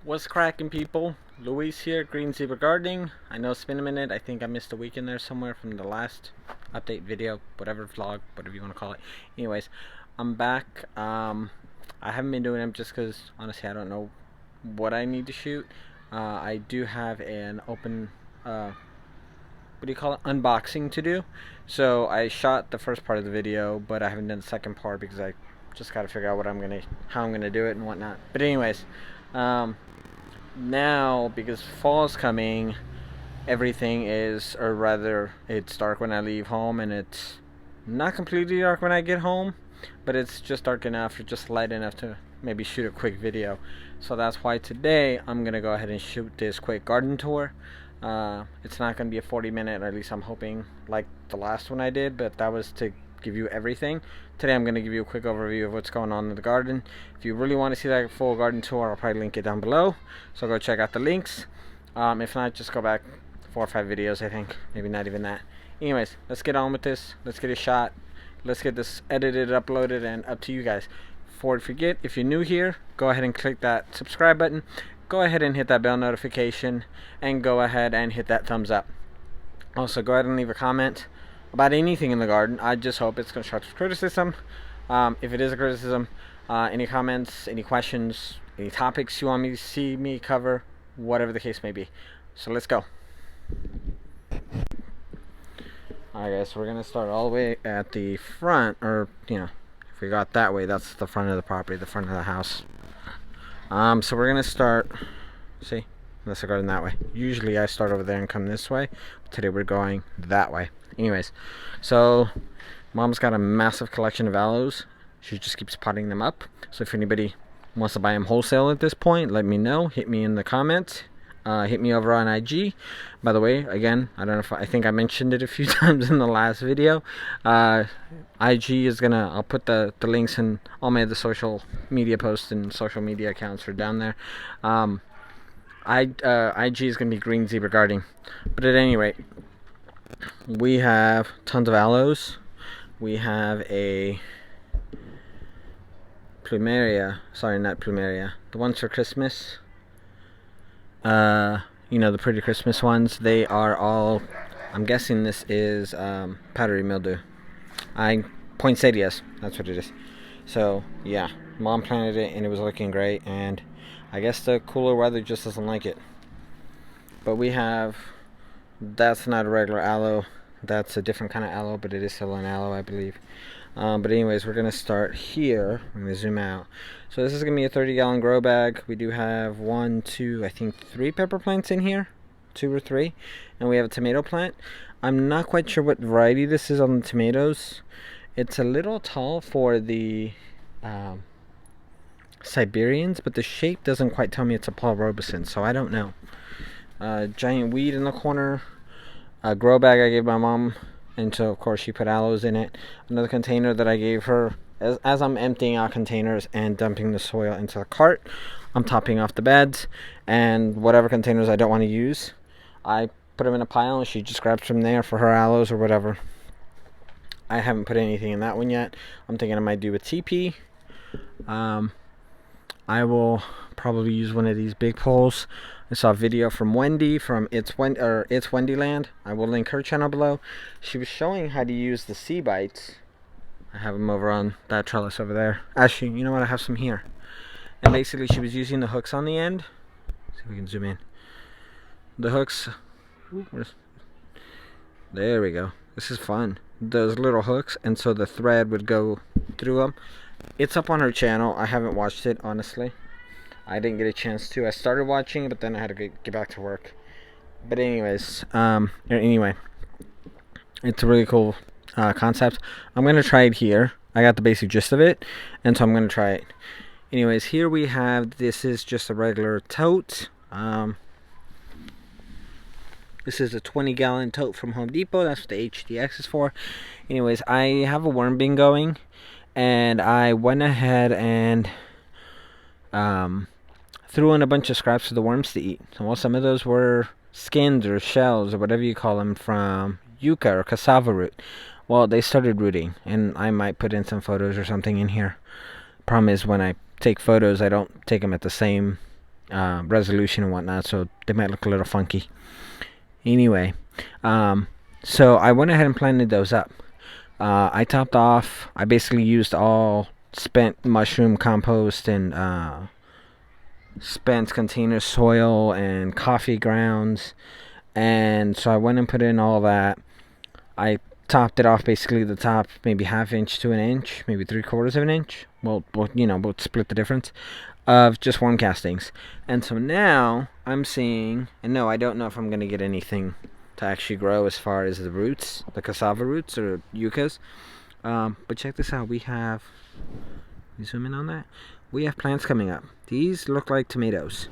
What's cracking, people? Luis here, Green Zebra Gardening. I know it's been a minute. I think I missed a week in there somewhere from the last update video, whatever vlog, whatever you want to call it. Anyways, I'm back. I haven't been doing them just because honestly I don't know what I need to shoot. I do have an open what do you call it, unboxing to do. So I shot the first part of the video, but I haven't done the second part because I just got to figure out how I'm gonna do it and whatnot. But anyways, now because fall's coming, everything is, or rather it's dark when I leave home, and it's not completely dark when I get home, but it's just dark enough, or just light enough to maybe shoot a quick video. So that's why today I'm gonna go ahead and shoot this quick garden tour. It's not gonna be a 40-minute, or at least I'm hoping, like the last one I did, but that was to give you everything. Today I'm going to give you a quick overview of what's going on in the garden. If you really want to see that full garden tour, I'll probably link it down below, so go check out the links. If not, just go back 4 or 5 videos, I think, maybe not even that. Anyways, let's get on with this. Let's get a shot. Let's get this edited, uploaded, and up to you guys. Before I forget, if you're new here, go ahead and click that subscribe button. Go ahead and hit that bell notification, and go ahead and hit that thumbs up. Also, go ahead and leave a comment about anything in the garden. I just hope it's constructive criticism. If it is a criticism, any comments, any questions, any topics you want me to see me cover, whatever the case may be. So let's go. Alright guys, so we're gonna start all the way at the front, or if we got that way, that's the front of the property, the front of the house. So we're gonna start, see, that's the garden that way. Usually I start over there and come this way, but today we're going that way. Anyways, so mom's got a massive collection of aloes. She just keeps potting them up. So if anybody wants to buy them wholesale at this point, let me know. Hit me in the comments. Hit me over on IG. By the way, again, I think I mentioned it a few times in the last video. IG is I'll put the links in all my other social media posts, and social media accounts are down there. IG is gonna be Green Zebra Gardening. But at any rate, we have tons of aloes. We have a plumeria, sorry, not plumeria, the ones for Christmas. The pretty Christmas ones. They are all, I'm guessing this is powdery mildew. Poinsettias, that's what it is. So yeah, mom planted it and it was looking great, and I guess the cooler weather just doesn't like it. But we have, that's not a regular aloe, that's a different kind of aloe, but it is still an aloe, I believe. But anyways, we're gonna start here. I'm gonna zoom out. So this is gonna be a 30-gallon grow bag. We do have 1, 2, I think 3 pepper plants in here, 2 or 3, and we have a tomato plant. I'm not quite sure what variety this is on the tomatoes. It's a little tall for the Siberians, but the shape doesn't quite tell me it's a Paul Robeson, so I don't know. Giant weed in the corner. A grow bag I gave my mom, and so of course she put aloes in it. Another container that I gave her. As I'm emptying out containers and dumping the soil into the cart, I'm topping off the beds, and whatever containers I don't want to use, I put them in a pile and she just grabs from there for her aloes or whatever. I haven't put anything in that one yet. I'm thinking I might do a TP. I will probably use one of these big poles. I saw a video from Wendi from It's Wendi Land. I will link her channel below. She was showing how to use the sea bites. I have them over on that trellis over there. Actually, you know what? I have some here. And basically, she was using the hooks on the end. Let's see if we can zoom in. The hooks. There we go. This is fun. Those little hooks, and so the thread would go through them. It's up on her channel. I haven't watched it, honestly. I didn't get a chance to. I started watching it, but then I had to get back to work. But anyways, anyway, it's a really cool concept. I'm gonna try it here. I got the basic gist of it, and so I'm gonna try it. Anyways, here we have, this is just a regular tote. This is a 20-gallon tote from Home Depot. That's what the HDX is for. Anyways, I have a worm bin going, and I went ahead and threw in a bunch of scraps for the worms to eat. So, well, some of those were skins or shells or whatever you call them from yucca or cassava root. Well, they started rooting, and I might put in some photos or something in here. Problem is, when I take photos, I don't take them at the same resolution and whatnot, so they might look a little funky. Anyway, so I went ahead and planted those up. I topped off. I basically used all spent mushroom compost and spent container soil and coffee grounds, and so I went and put in all that. I topped it off, basically the top maybe ½ inch to an inch, maybe 3/4 of an inch. We'll split the difference of just worm castings. And so now I'm seeing, and no, I don't know if I'm gonna get anything to actually grow as far as the roots, the cassava roots or yuccas. But check this out. We have, you zoom in on that. We have plants coming up. These look like tomatoes.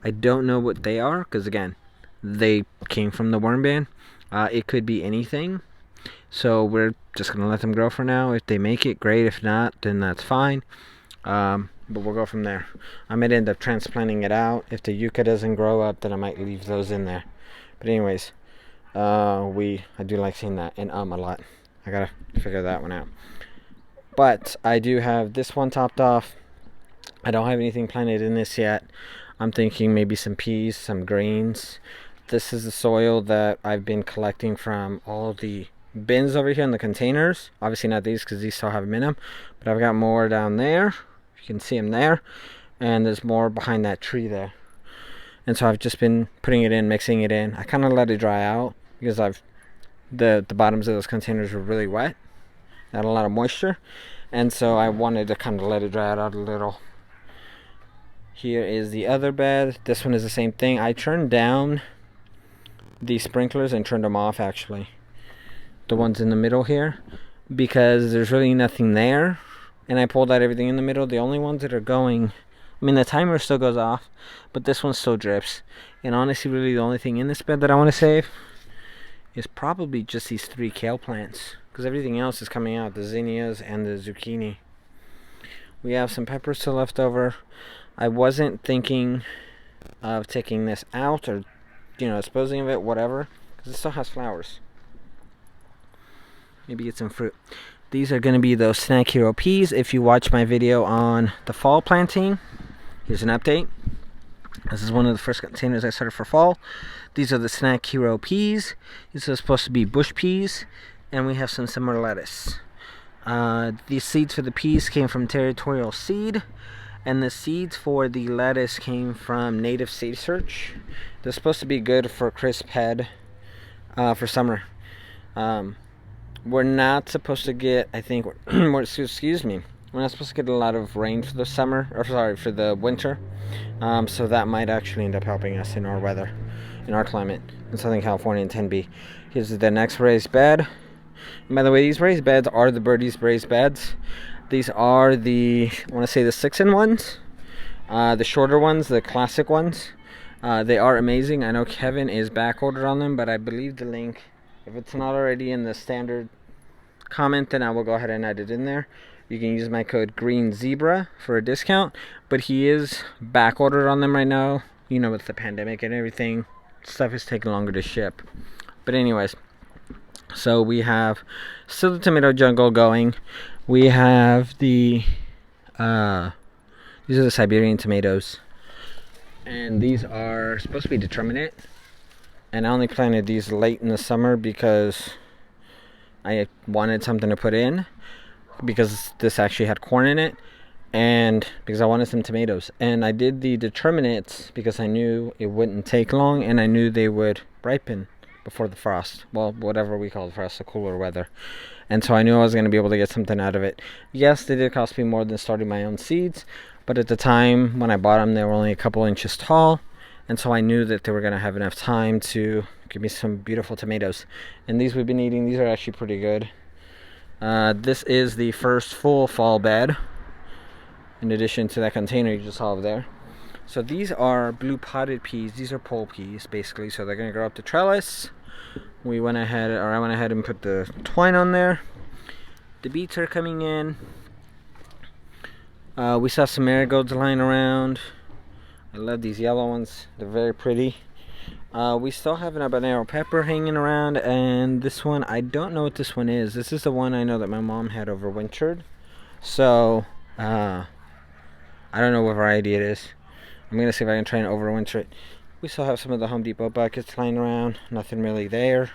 I don't know what they are because again, they came from the worm bin. It could be anything. So we're just gonna let them grow for now. If they make it, great. If not, then that's fine. But we'll go from there. I might end up transplanting it out. If the yucca doesn't grow up, then I might leave those in there. But anyways, I do like seeing that and a lot. I gotta figure that one out. But I do have this one topped off. I don't have anything planted in this yet. I'm thinking maybe some peas, some greens. This is the soil that I've been collecting from all the bins over here in the containers. Obviously not these because these still have them in them. But I've got more down there. You can see them there. And there's more behind that tree there. And so I've just been putting it in, mixing it in. I kind of let it dry out because the bottoms of those containers were really wet. Had a lot of moisture. And so I wanted to kind of let it dry out a little. Here is the other bed. This one is the same thing. I turned down the sprinklers and turned them off actually. The ones in the middle here. Because there's really nothing there. And I pulled out everything in the middle. The only ones that are going, I mean the timer still goes off, but this one still drips. And honestly, really the only thing in this bed that I want to save is probably just these 3 kale plants. Because everything else is coming out, the zinnias and the zucchini. We have some peppers still left over. I wasn't thinking of taking this out or, disposing of it, whatever. Because it still has flowers. Maybe get some fruit. These are going to be those Snack Hero peas. If you watch my video on the fall planting, here's an update. This is one of the first containers I started for fall. These are the Snack Hero peas. These are supposed to be bush peas. And we have some summer lettuce. These seeds for the peas came from Territorial Seed. And the seeds for the lettuce came from Native Seed Search. They're supposed to be good for crisp head for summer. We're not supposed to get, I think, excuse me, we're not supposed to get a lot of rain for the summer, or sorry, for the winter. So that might actually end up helping us in our weather, in our climate, in Southern California and 10B. Here's the next raised bed. And by the way, these raised beds are the Birdie's raised beds. These are the, I want to say the 6-in-1s, the shorter ones, the classic ones. They are amazing. I know Kevin is back ordered on them, but I believe the link, if it's not already in the standard comment, then I will go ahead and add it in there. You can use my code GREENZEBRA for a discount, but he is back ordered on them right now. With the pandemic and everything, stuff is taking longer to ship. But anyways, so we have still the tomato jungle going. We have these are the Siberian tomatoes, and these are supposed to be determinate. And I only planted these late in the summer because I wanted something to put in, because this actually had corn in it, and because I wanted some tomatoes. And I did the determinates because I knew it wouldn't take long, and I knew they would ripen before the frost. Well, whatever we call the frost, the cooler weather. And so I knew I was going to be able to get something out of it. Yes, they did cost me more than starting my own seeds, but at the time when I bought them, they were only a couple inches tall. And so I knew that they were going to have enough time to give me some beautiful tomatoes. And these we've been eating. These are actually pretty good. This is the first full fall bed, in addition to that container you just saw over there. So these are blue potted peas. These are pole peas, basically. So they're going to grow up the trellis. I went ahead and put the twine on there. The beets are coming in. We saw some marigolds lying around. I love these yellow ones. They're very pretty. We still have an habanero pepper hanging around, and this one, I don't know what this one is. This is the one I know that my mom had overwintered. So, I don't know what variety it is. I'm gonna see if I can try and overwinter it. We still have some of the Home Depot buckets lying around. Nothing really there.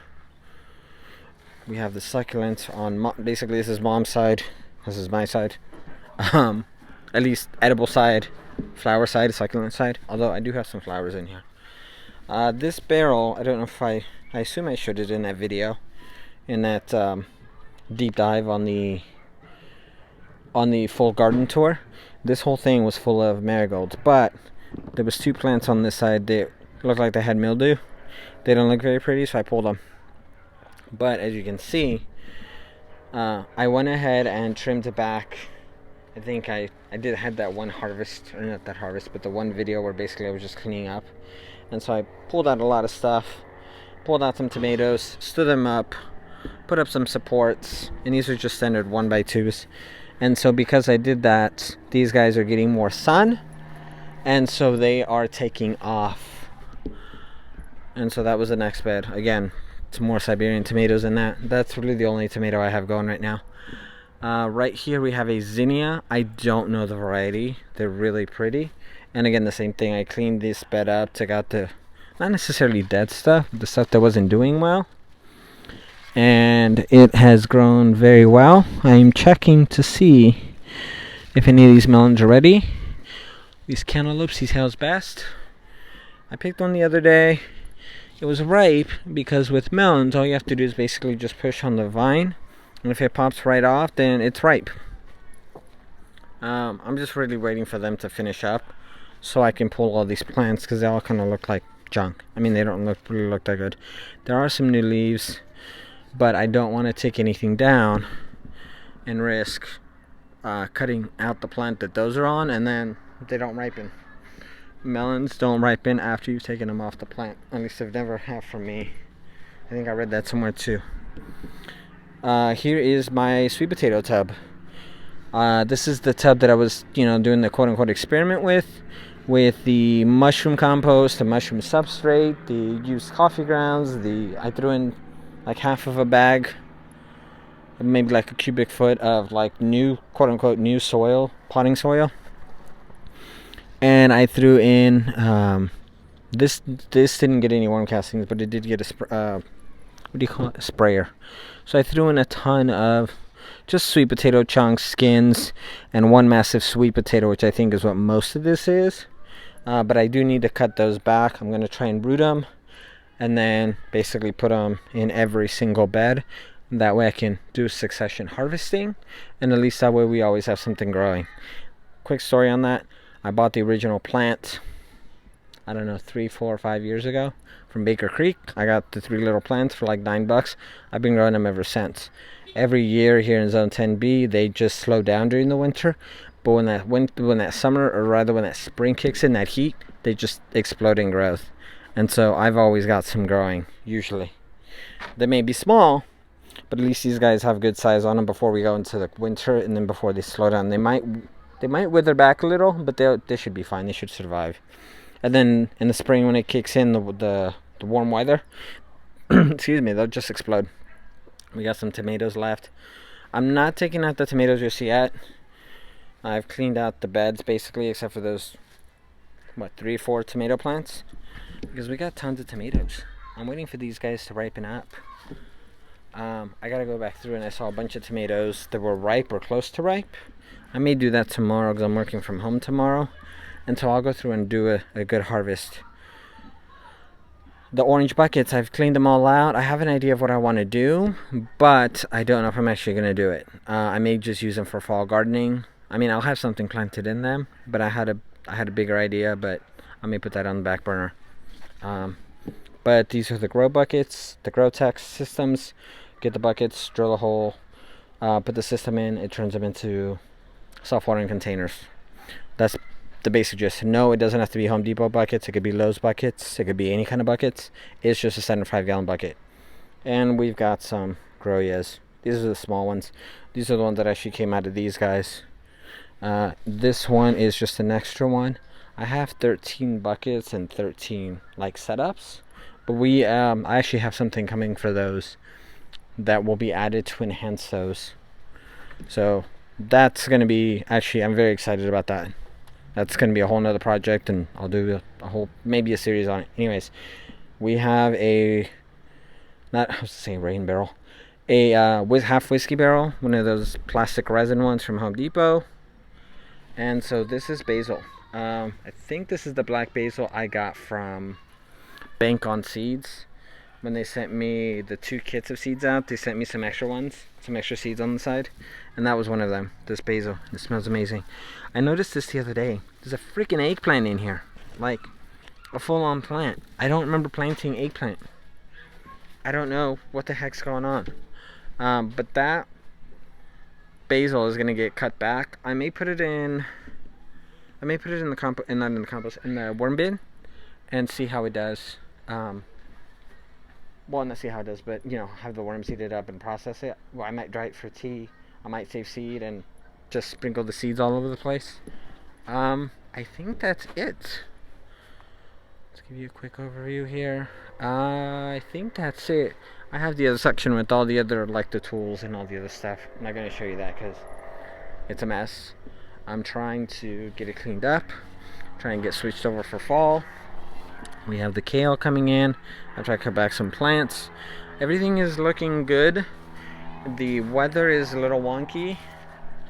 We have the succulents on. Basically, this is mom's side. This is my side. At least edible side, flower side, succulent side. Although I do have some flowers in here. This barrel, I don't know if I assume I showed it in that video, in that deep dive on the full garden tour. This whole thing was full of marigolds, but there was 2 plants on this side that looked like they had mildew. They don't look very pretty, so I pulled them. But as you can see, I went ahead and trimmed it back. I think I had that one harvest, or not that harvest, but the one video where basically I was just cleaning up. And so I pulled out a lot of stuff, pulled out some tomatoes, stood them up, put up some supports, and these are just standard 1x2s. And so because I did that, these guys are getting more sun, and so they are taking off. And so that was the next bed. Again, some more Siberian tomatoes in that. That's really the only tomato I have going right now. Right here we have a Zinnia. I don't know the variety. They're really pretty. And again, the same thing. I cleaned this bed up, took out the, not necessarily dead stuff, the stuff that wasn't doing well. And it has grown very well. I'm checking to see if any of these melons are ready. These cantaloupes, he sells best. I picked one the other day. It was ripe because with melons, all you have to do is basically just push on the vine. And if it pops right off, then it's ripe. I'm just really waiting for them to finish up so I can pull all these plants, because they all kind of look like junk. I mean, they don't really look that good. There are some new leaves, but I don't want to take anything down and risk cutting out the plant that those are on, and then they don't ripen. Melons don't ripen after you've taken them off the plant. At least they've never have for me. I think I read that somewhere too. Here is my sweet potato tub. This is the tub that I was, doing the quote-unquote experiment with the mushroom compost, the mushroom substrate, the used coffee grounds. I threw in like half of a bag, maybe like a cubic foot of like new, quote-unquote new soil, potting soil. And I threw in this didn't get any worm castings, but it did get a a sprayer. So I threw in a ton of just sweet potato chunks, skins, and one massive sweet potato, which I think is what most of this is. But I do need to cut those back. I'm going to try and root them and then basically put them in every single bed. That way I can do succession harvesting, and at least that way we always have something growing. Quick story on that. I bought the original plant, I don't know, 3, 4, or 5 years ago from Baker Creek. I got the 3 little plants for like $9. I've been growing them ever since. Every year here in Zone 10B, they just slow down during the winter. But when that summer, or rather when that spring kicks in, that heat, they just explode in growth. And so I've always got some growing, usually. They may be small, but at least these guys have good size on them before we go into the winter, and then before they slow down. They might wither back a little, but they should be fine. They should survive. And then in the spring, when it kicks in, the warm weather, excuse me, they'll just explode. We got some tomatoes left. I'm not taking out the tomatoes just yet. I've cleaned out the beds basically, except for those 3 or 4 tomato plants, because we got tons of tomatoes. I'm waiting for these guys to ripen up. I gotta go back through, and I saw a bunch of tomatoes that were ripe or close to ripe. I may do that tomorrow because I'm working from home tomorrow, and so I'll go through and do a good harvest. The orange buckets, I've cleaned them all out. I have an idea of what I want to do, but I don't know if I'm actually going to do it. I may just use them for fall gardening. I mean, I'll have something planted in them, but I had a bigger idea, but I may put that on the back burner. But these are the grow buckets, the grow tech systems. Get the buckets, drill a hole, put the system in. It turns them into self-watering containers. That's the basic gist. No, it doesn't have to be Home Depot buckets. It could be Lowe's buckets. It could be any kind of buckets. It's just a standard 5-gallon bucket. And we've got some Groyas. These are the small ones. These are the ones that actually came out of these guys. This one is just an extra one. I have 13 buckets and 13 setups, but I actually have something coming for those that will be added to enhance those. So that's going to be, actually, I'm very excited about that. that's going to be a whole nother project, and I'll do a whole, maybe a series on it. Anyways, we have a, not, I was saying rain barrel, a half whiskey barrel, one of those plastic resin ones from Home Depot. And so this is basil. I think this is the black basil I got from Bank on Seeds. When they sent me the 2 kits of seeds out, they sent me some extra ones, some extra seeds on the side, and that was one of them, this basil. It smells amazing. I noticed this the other day. There's a freaking eggplant in here, like a full-on plant. I don't remember planting eggplant. I don't know what the heck's going on. But that basil is gonna get cut back. I may put it in the compost, and not in the compost, in the worm bin, and see how it does. Well, not see how it does, but you know, have the worms eat it up and process it. Well, I might dry it for tea. I might save seed and just sprinkle the seeds all over the place. I think that's it. Let's give you a quick overview here. I think that's it. I have the other section with all the other, like the tools and all the other stuff. I'm not going to show you that because it's a mess. I'm trying to get it cleaned up, try and get switched over for fall. We have the kale coming in. I'll try to cut back some plants. Everything is looking good. The weather is a little wonky,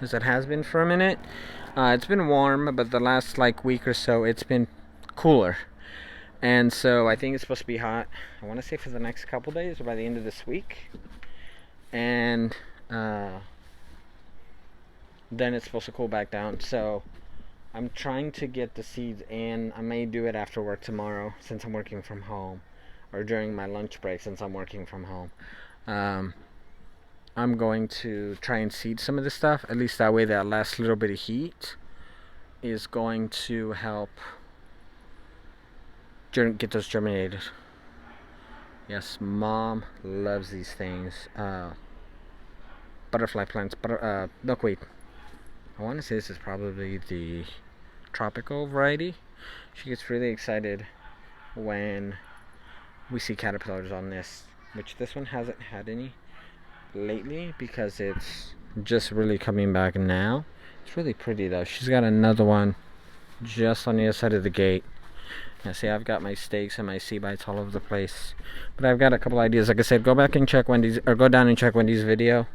as it has been for a minute. It's been warm, but the last like week or so it's been cooler. And so I think it's supposed to be hot, I want to say for the next couple days or by the end of this week. And then it's supposed to cool back down. So I'm trying to get the seeds in. I may do it after work tomorrow since I'm working from home, or during my lunch break since I'm working from home. I'm going to try and seed some of this stuff. At least that way that last little bit of heat is going to help get those germinated. Yes, Mom loves these things. Butterfly plants, milkweed. I want to say this is probably the tropical variety. She gets really excited when we see caterpillars on this, which this one hasn't had any lately because it's just really coming back now. It's really pretty though. She's got another one just on the other side of the gate. Now see, I've got my stakes and my sea bites all over the place, but I've got a couple ideas. Like I said, go back and check Wendy's, or go down and check Wendy's video.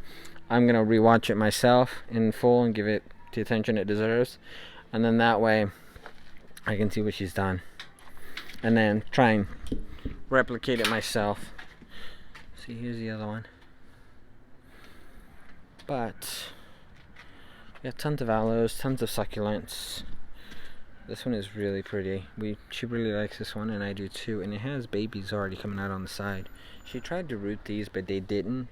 I'm gonna rewatch it myself in full and give it the attention it deserves, and then that way I can see what she's done and then try and replicate it myself. See, here's the other one. But yeah, tons of aloes, tons of succulents. This one is really pretty. She really likes this one, and I do too. And it has babies already coming out on the side. She tried to root these, but they didn't.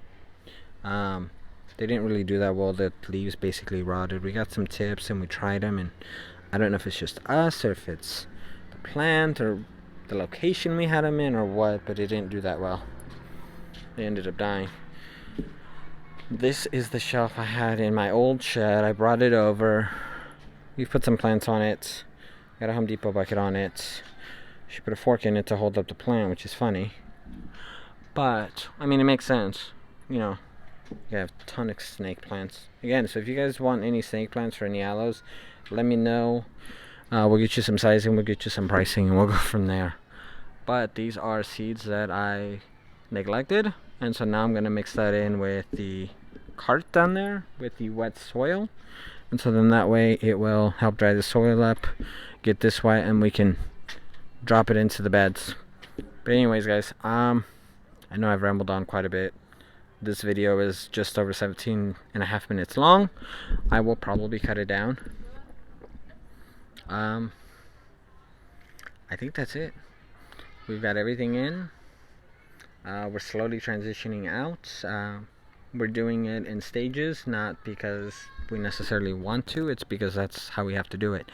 They didn't really do that well. The leaves basically rotted. We got some tips and we tried them, and I don't know if it's just us or if it's the plant or the location we had them in or what, but it didn't do that well. They ended up dying. This is the shelf I had in my old shed. I brought it over. We put some plants on it. Got a Home Depot bucket on it. She put a fork in it to hold up the plant, which is funny. But, I mean, it makes sense. You know, you have a ton of snake plants. Again, so if you guys want any snake plants or any aloes, let me know. We'll get you some sizing, we'll get you some pricing, and we'll go from there. But these are seeds that I neglected, and so now I'm going to mix that in with the cart down there with the wet soil. And so then that way it will help dry the soil up, get this wet, and we can drop it into the beds. But anyways, guys, I know I've rambled on quite a bit. This video is just over 17.5 minutes long. I will probably cut it down. I think that's it. We've got everything in. We're slowly transitioning out. We're doing it in stages, not because we necessarily want to. It's because that's how we have to do it.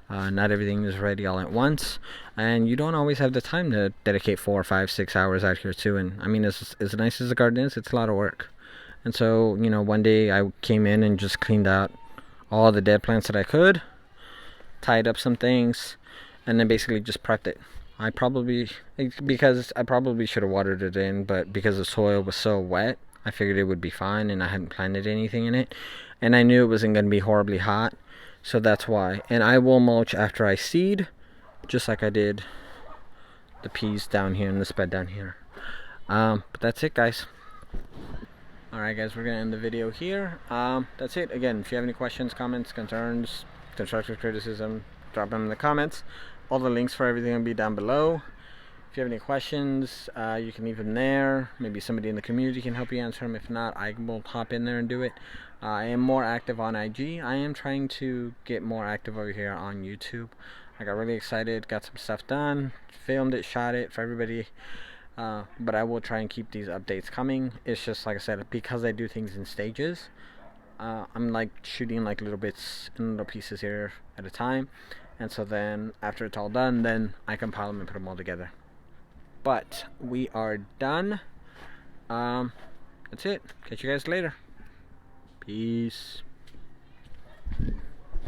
Not everything is ready all at once, and you don't always have the time to dedicate 4, 5, 6 hours out here too. And I mean, as nice as the garden is, it's a lot of work. And so, you know, one day I came in and just cleaned out all the dead plants that I could, tied up some things, and then basically just prepped it. Because I probably should have watered it in, but because the soil was so wet, I figured it would be fine, and I hadn't planted anything in it, and I knew it wasn't going to be horribly hot. so that's why. And I will mulch after I seed, just like I did the peas down here in this bed down here. But that's it, guys. Alright guys, we're gonna end the video here. That's it. Again, if you have any questions, comments, concerns, constructive criticism, drop them in the comments. All the links for everything will be down below. If you have any questions, you can leave them there. Maybe somebody in the community can help you answer them. If not, I will hop in there and do it. I am more active on IG. I am trying to get more active over here on YouTube. I got really excited, got some stuff done, filmed it, shot it for everybody. But I will try and keep these updates coming. It's just, like I said, because I do things in stages, I'm like shooting like little bits and little pieces here at a time, and so then after it's all done, then I compile them and put them all together. But we are done. That's it. Catch you guys later. Peace.